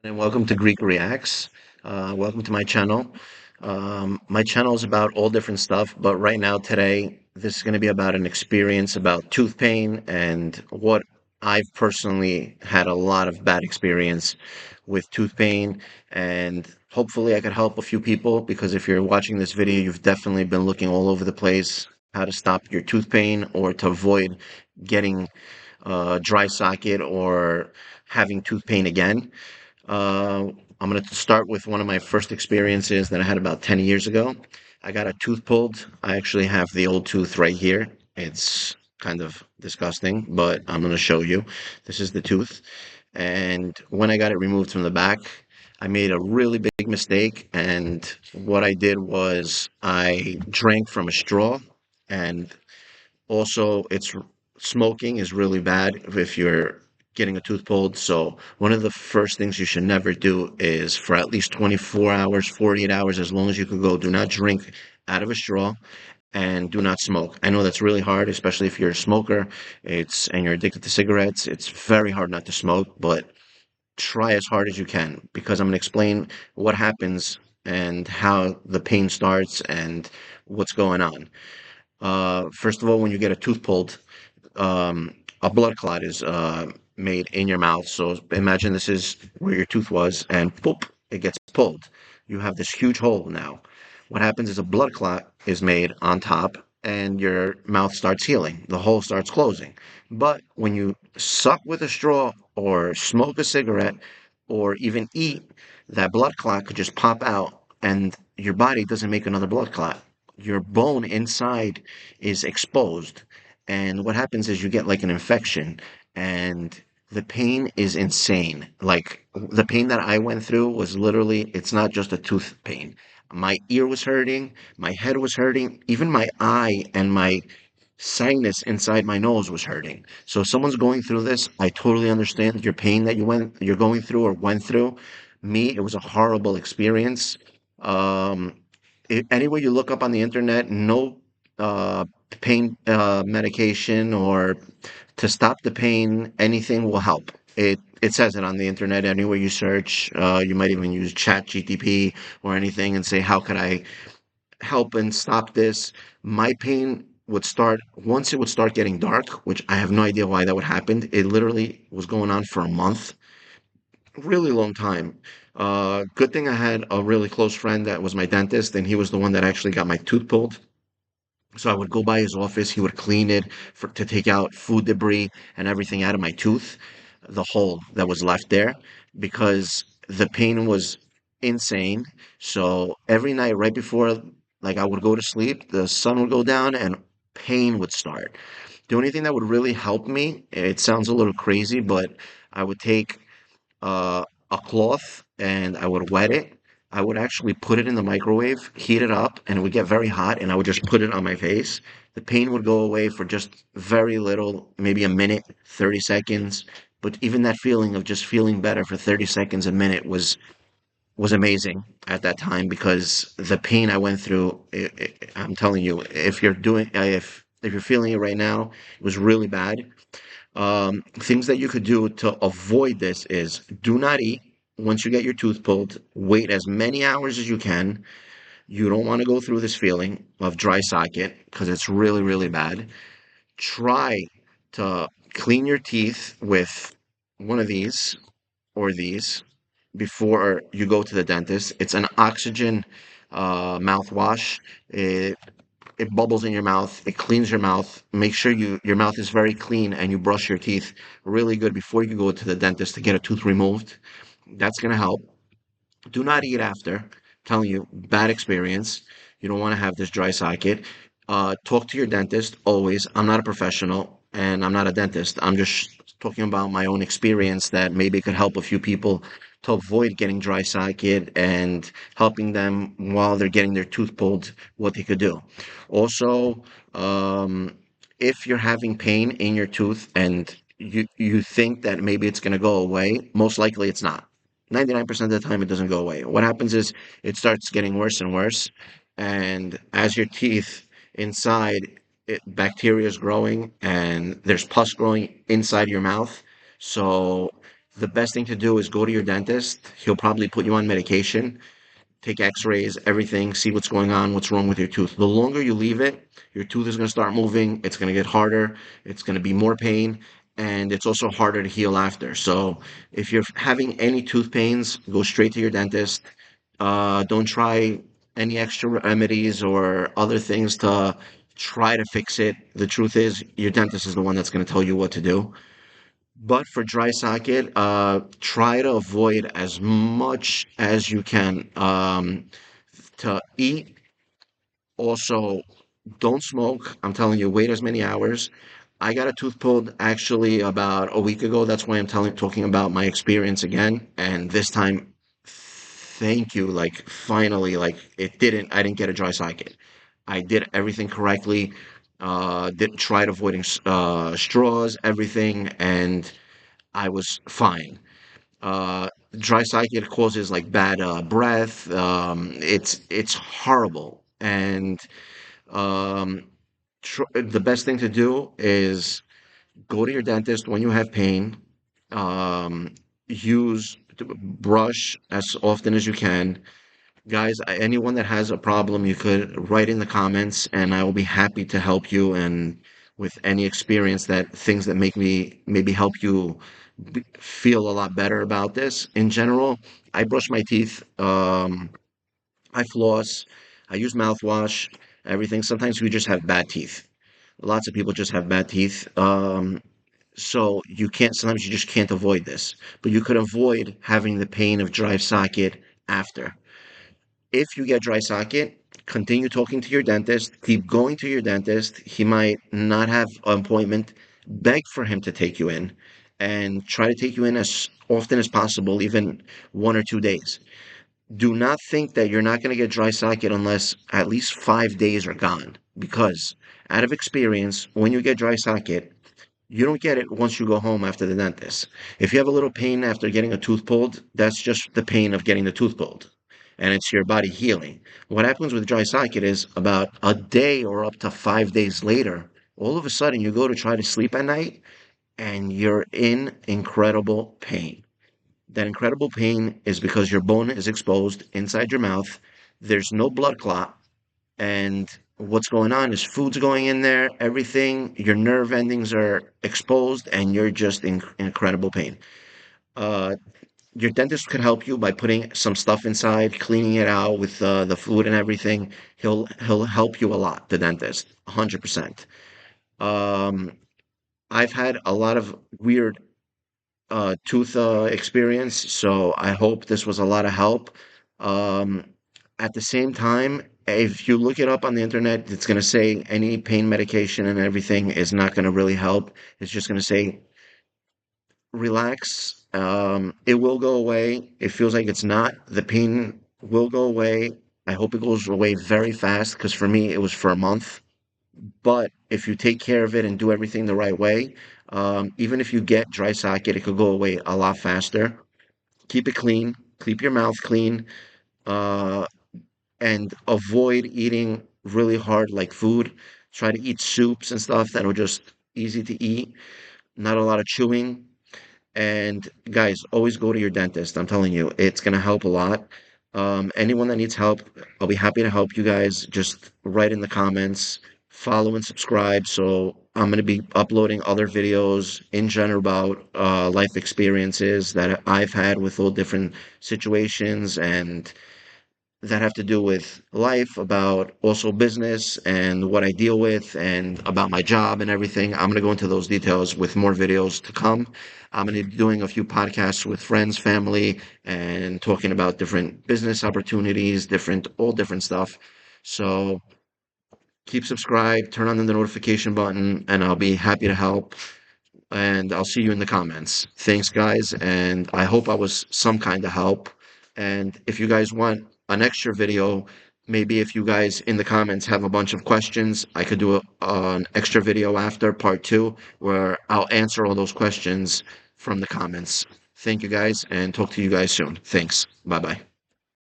And welcome to Greek Reacts. Welcome to my channel. My channel is about all different stuff, but right now, today, this is going to be about an experience about tooth pain and what I've personally had a lot of bad experience with tooth pain. And hopefully, I could help a few people because if you're watching this video, you've definitely been looking all over the place how to stop your tooth pain or to avoid getting dry socket or having tooth pain again. Uh, I'm going to start with one of my first experiences that I had about 10 years ago. I got a tooth pulled. I actually have the old tooth right here. It's kind of disgusting, but I'm going to show you. This is the tooth. And when I got it removed from the back, I made a really big mistake. And what I did was I drank from a straw. And also, it's smoking is really bad if you're getting a tooth pulled. So one of the first things you should never do is for at least 24 hours, 48 hours, as long as you can go, do not drink out of a straw and do not smoke. I know that's really hard, especially if you're a smoker, and you're addicted to cigarettes. It's very hard not to smoke, but try as hard as you can because I'm going to explain what happens and how the pain starts and what's going on. First of all, when you get a tooth pulled, a blood clot is made in your mouth. So imagine this is where your tooth was, and boop, it gets pulled. You have this huge hole now. What happens is a blood clot is made on top, and your mouth starts healing. The hole starts closing. But when you suck with a straw, or smoke a cigarette, or even eat, that blood clot could just pop out, and your body doesn't make another blood clot. Your bone inside is exposed, and what happens is you get like an infection, and the pain is insane. Like the pain that I went through was literally, it's not just a tooth pain. My ear was hurting, my head was hurting, even my eye and my sinus inside my nose was hurting. So if someone's going through this, I totally understand your pain that you're going through or went through. Me, it was a horrible experience. Um, Anywhere you look up on the internet, no uh, pain medication or to stop the pain, anything will help. It says it on the internet. Anywhere you search, you might even use Chat GTP or anything and say, "How can I help and stop this?" My pain would start once it would start getting dark, which I have no idea why that would happen. It literally was going on for a month, really long time. Good thing I had a really close friend that was my dentist, and he was the one that actually got my tooth pulled. So I would go by his office. He would clean it to take out food debris and everything out of my tooth, the hole that was left there, because the pain was insane. So every night, right before, like I would go to sleep, the sun would go down and pain would start. The only thing that would really help me, it sounds a little crazy, but I would take a cloth and I would wet it. I would actually put it in the microwave, heat it up, and it would get very hot, and I would just put it on my face. The pain would go away for just very little, maybe a minute, 30 seconds. But even that feeling of just feeling better for 30 seconds, a minute was amazing at that time because the pain I went through, I'm telling you, if you're feeling it right now, it was really bad. Things that you could do to avoid this is do not eat once you get your tooth pulled. Wait as many hours as you can. You don't want to go through this feeling of dry socket because it's really, really bad. Try to clean your teeth with one of these or these before you go to the dentist. It's an oxygen mouthwash. It bubbles in your mouth, it cleans your mouth. Make sure your mouth is very clean and you brush your teeth really good before you go to the dentist to get a tooth removed. That's going to help. Do not eat after. I'm telling you, bad experience. You don't want to have this dry socket. Talk to your dentist always. I'm not a professional and I'm not a dentist. I'm just talking about my own experience that maybe could help a few people to avoid getting dry socket and helping them while they're getting their tooth pulled, what they could do. Also, if you're having pain in your tooth and you think that maybe it's going to go away, most likely it's not. 99% of the time, it doesn't go away. What happens is it starts getting worse and worse. And as your teeth inside, bacteria is growing and there's pus growing inside your mouth. So the best thing to do is go to your dentist. He'll probably put you on medication, take x-rays, everything, see what's going on, what's wrong with your tooth. The longer you leave it, your tooth is going to start moving, it's going to get harder, it's going to be more pain, and it's also harder to heal after. So if you're having any tooth pains, go straight to your dentist. Don't try any extra remedies or other things to try to fix it. The truth is, your dentist is the one that's going to tell you what to do. But for dry socket, try to avoid as much as you can. To eat, also, don't smoke. I'm telling you, wait as many hours. I got a tooth pulled actually about a week ago. That's why I'm talking about my experience again. And this time, thank you. Like finally, like I didn't get a dry socket. I did everything correctly. Did tried avoiding straws, everything, and I was fine. Dry socket causes like bad breath. It's horrible, and um, the best thing to do is go to your dentist when you have pain. Um, use brush as often as you can. Guys, anyone that has a problem, you could write in the comments, and I will be happy to help you. And with any experience that things that make me maybe help you feel a lot better about this. In general, I brush my teeth. I floss. I use mouthwash. Everything. Sometimes we just have bad teeth. Lots of people just have bad teeth. So you can't. Sometimes you just can't avoid this, but you could avoid having the pain of dry socket after. If you get dry socket, continue talking to your dentist, keep going to your dentist. He might not have an appointment. Beg for him to take you in and try to take you in as often as possible, even 1 or 2 days. Do not think that you're not going to get dry socket unless at least 5 days are gone. Because out of experience, when you get dry socket, you don't get it once you go home after the dentist. If you have a little pain after getting a tooth pulled, that's just the pain of getting the tooth pulled. And it's your body healing. What happens with dry socket is about a day or up to 5 days later, all of a sudden you go to try to sleep at night and you're in incredible pain. That incredible pain is because your bone is exposed inside your mouth. There's no blood clot, and what's going on is food's going in there, everything, your nerve endings are exposed, and you're just in incredible pain. Uh, your dentist could help you by putting some stuff inside, cleaning it out with the food and everything. He'll help you a lot, the dentist, 100%. Um, I've had a lot of weird tooth experience, so I hope this was a lot of help. Um, at the same time, if you look it up on the internet, it's going to say any pain medication and everything is not going to really help. It's just going to say relax. It will go away. It feels like it's not. The pain will go away. I hope it goes away very fast because for me, it was for a month. But if you take care of it and do everything the right way, even if you get dry socket, it could go away a lot faster. Keep it clean, keep your mouth clean, uh, and avoid eating really hard like food. Try to eat soups and stuff that are just easy to eat, not a lot of chewing. And guys, always go to your dentist. I'm telling you, it's going to help a lot. Anyone that needs help, I'll be happy to help you guys. Just write in the comments, follow and subscribe. So I'm going to be uploading other videos in general about life experiences that I've had with all different situations and that have to do with life, about also business and what I deal with, and about my job and everything. I'm going to go into those details with more videos to come. I'm going to be doing a few podcasts with friends, family, and talking about different business opportunities, all different stuff. So keep subscribed, turn on the notification button, and I'll be happy to help. And I'll see you in the comments. Thanks, guys, and I hope I was some kind of help. And if you guys want an extra video, maybe if you guys in the comments have a bunch of questions, I could do an extra video after part two where I'll answer all those questions from the comments. Thank you guys and talk to you guys soon. Thanks. Bye bye.